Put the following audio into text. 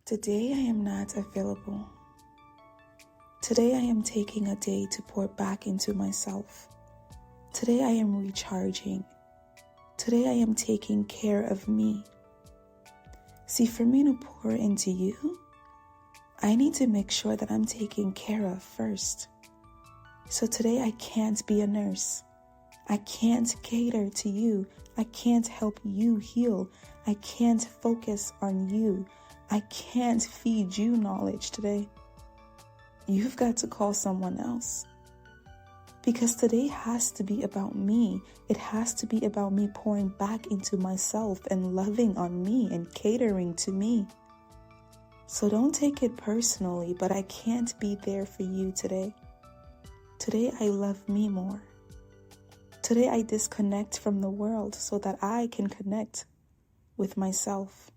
Today I am not available. Today I am taking a day to pour back into myself. Today I am recharging. Today I am taking care of me. See, for me to pour into you, I need to make sure that I'm taken care of first. So today I can't be a nurse. I can't cater to you. I can't help you heal. I can't focus on you. I can't feed you knowledge today. You've got to call someone else. Because today has to be about me. It has to be about me pouring back into myself and loving on me and catering to me. So don't take it personally, but I can't be there for you today. Today I love me more. Today I disconnect from the world so that I can connect with myself.